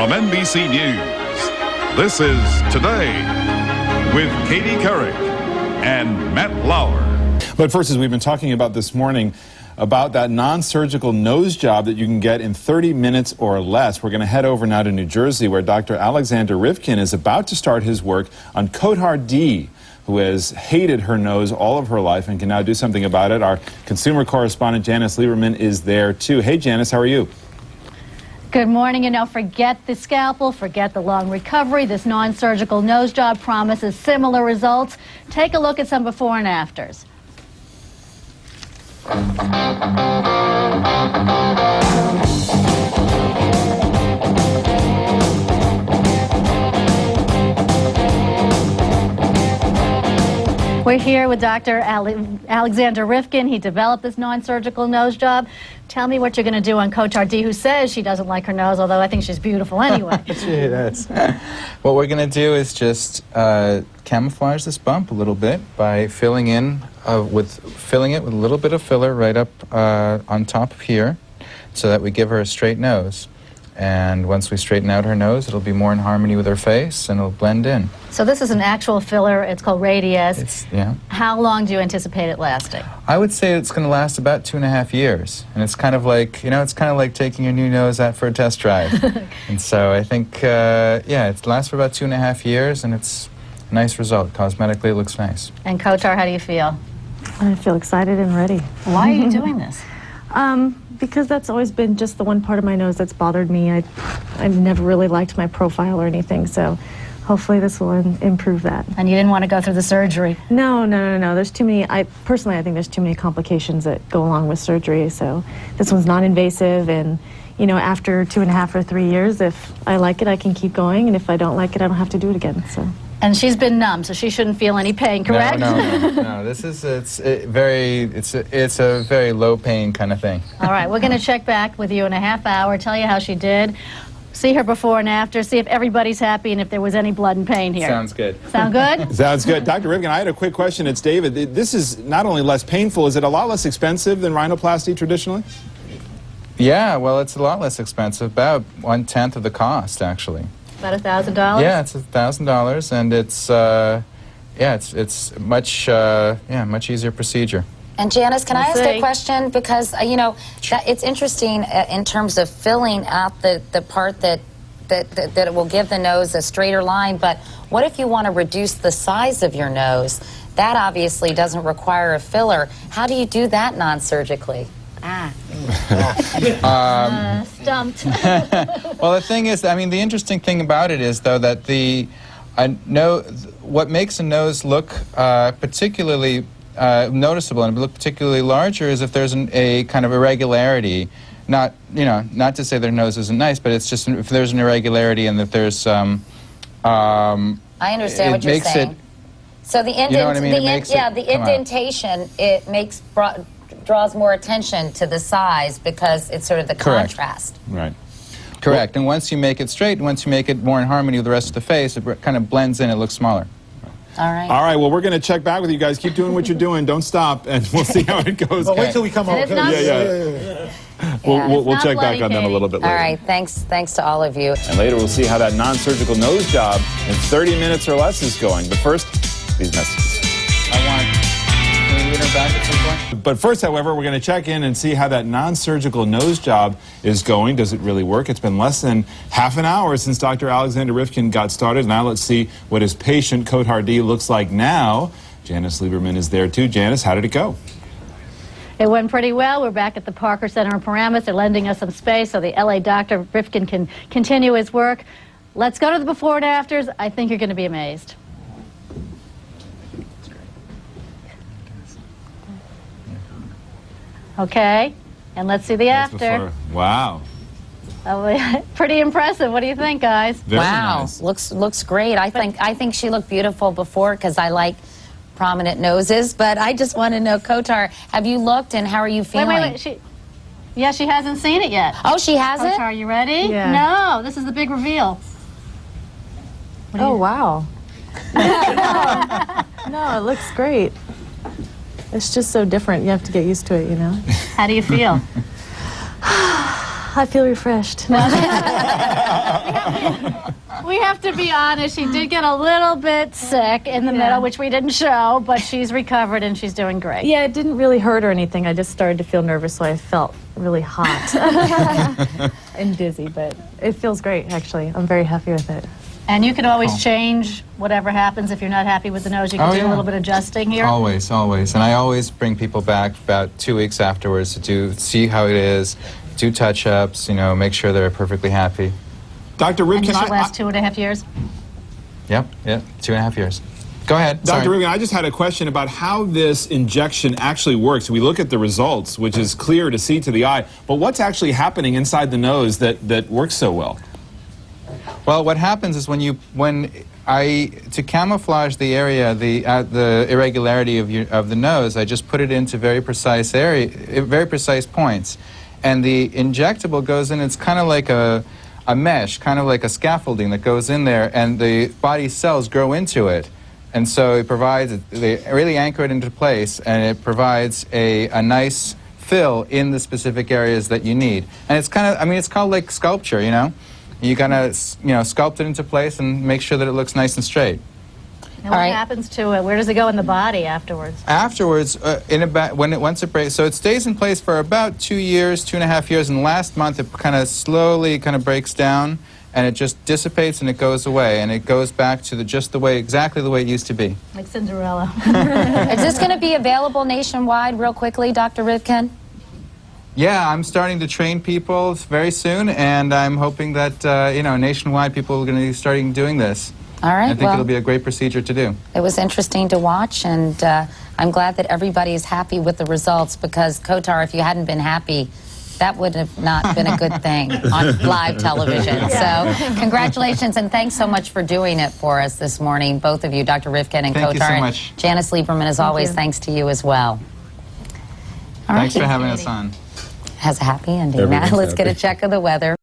From NBC News, this is Today with Katie Couric and Matt Lauer. But first, as we've been talking about this morning, about that non-surgical nose job that you can get in 30 minutes or less. We're going to head over now to New Jersey, where Dr. Alexander Rivkin is about to start his work on Cotard D, who has hated her nose all of her life and can now do something about it. Our consumer correspondent, Janice Lieberman, is there too. Hey, Janice, how are you? Good morning. You know, forget the scalpel, forget the long recovery. This non-surgical nose job promises similar results. Take a look at some before and afters. We're here with Dr. Alexander Rivkin. He developed this non-surgical nose job. Tell me what you're going to do on Cotard D, who says she doesn't like her nose, although I think she's beautiful anyway. She does. What we're going to do is just camouflage this bump a little bit by filling it with a little bit of filler right up on top of here, so that we give her a straight nose. And once we straighten out her nose, it'll be more in harmony with her face, and it'll blend in. So this is an actual filler. It's called Radius. Yeah. How long do you anticipate it lasting? I would say it's going to last about 2.5 years. And it's kind of like, you know, it's kind of like taking your new nose out for a test drive. And so I think, yeah, it lasts for about 2.5 years, and it's a nice result. Cosmetically, it looks nice. And Cotard, how do you feel? I feel excited and ready. Why are you doing this? Because that's always been just the one part of my nose that's bothered me. I've never really liked my profile or anything, so hopefully this will improve that. And you didn't want to go through the surgery? No. There's too many, personally I think there's too many complications that go along with surgery, so this one's non-invasive, and you know, after 2.5 or 3 years, if I like it, I can keep going, and if I don't like it, I don't have to do it again, so. And she's been numb, so she shouldn't feel any pain, correct? No. This is it's a very low pain kind of thing. All right, we're going to check back with you in a half hour, tell you how she did, see her before and after, see if everybody's happy and if there was any blood and pain here. Sounds good. Sound good? Sounds good. Dr. Rivkin, I had a quick question. It's David. This is not only less painful, is it a lot less expensive than rhinoplasty traditionally? Yeah, well, it's a lot less expensive, about 1/10 of the cost, actually. About $1,000? Yeah, it's $1,000, and it's much easier procedure. And Janice, can I ask see. a question? Because you know, it's interesting in terms of filling out the part that it will give the nose a straighter line. But what if you want to reduce the size of your nose? That obviously doesn't require a filler. How do you do that non-surgically? Stumped. Well, the thing is, I mean, the interesting thing about it is, though, that what makes a nose look particularly noticeable and look particularly larger is if there's a kind of irregularity. Not to say their nose isn't nice, but it's just if there's an irregularity and that there's I understand what you're saying. So the indentation draws more attention to the size because it's sort of the contrast. Right. Correct. And once you make it straight, and once you make it more in harmony with the rest of the face, it kind of blends in. It looks smaller. All right. All right. Well, we're going to check back with you guys. Keep doing what you're doing. Don't stop, and we'll see how it goes. But wait till we come home. We'll check back on them a little bit later. All right. Thanks to all of you. And later we'll see how that non-surgical nose job in 30 minutes or less is going. But first, these messages. Can we lean her back at some point? But first, however, we're going to check in and see how that non-surgical nose job is going. Does it really work? It's been less than half an hour since Dr. Alexander Rivkin got started. Now let's see what his patient, Cotard D, looks like now. Janice Lieberman is there too. Janice, how did it go? It went pretty well. We're back at the Parker Center in Paramus. They're lending us some space so the LA doctor, Rivkin, can continue his work. Let's go to the before and afters. I think you're going to be amazed. Okay, and let's see the after. Wow. Oh, pretty impressive. What do you think, guys? Very Wow, nice. looks great. I think she looked beautiful before because I like prominent noses. But I just want to know, Cotard, have you looked and how are you feeling? Wait. She hasn't seen it yet. Oh, she hasn't? Cotard, are you ready? Yeah. No, this is the big reveal. Oh, wow. No, it looks great. It's just so different. You have to get used to it, you know? How do you feel? I feel refreshed. We have to be honest, she did get a little bit sick in the middle, which we didn't show, but she's recovered and she's doing great. Yeah, it didn't really hurt or anything. I just started to feel nervous, so I felt really hot and dizzy, but it feels great, actually. I'm very happy with it. And you can always change whatever happens. If you're not happy with the nose, you can do a little bit of adjusting here. Always, always. And I always bring people back about 2 weeks afterwards to see how it is, do touch-ups, you know, make sure they're perfectly happy. Dr. And Rivkin, this should last 2.5 years? Yep, 2.5 years. Go ahead. Dr. Rivkin, I just had a question about how this injection actually works. We look at the results, which is clear to see to the eye, but what's actually happening inside the nose that works so well? Well, what happens is to camouflage the area, the irregularity of the nose, I just put it into very precise points, and the injectable goes in. It's kind of like a mesh, kind of like a scaffolding that goes in there, and the body cells grow into it, and so it provides. They really anchor it into place, and it provides a nice fill in the specific areas that you need. And it's kind of, I mean, it's called like sculpture, you know. You gotta, sculpt it into place and make sure that it looks nice and straight. And what happens to it? Where does it go in the body afterwards? Afterwards, once it breaks, so it stays in place for about 2 years, 2.5 years, and last month it kind of slowly breaks down, and it just dissipates and it goes away, and it goes back to exactly the way it used to be. Like Cinderella. Is this going to be available nationwide real quickly, Dr. Rivkin? Yeah, I'm starting to train people very soon, and I'm hoping that, nationwide people are going to be starting doing this. All right. I think it'll be a great procedure to do. It was interesting to watch, and I'm glad that everybody is happy with the results, because, Kotar, if you hadn't been happy, that would have not been a good thing on live television. So congratulations, and thanks so much for doing it for us this morning, both of you, Dr. Rivkin and Kotar. Thank you so much. Janice Lieberman, as always, thanks to you as well. Thanks for having us on. Has a happy ending. Now let's get a check of the weather.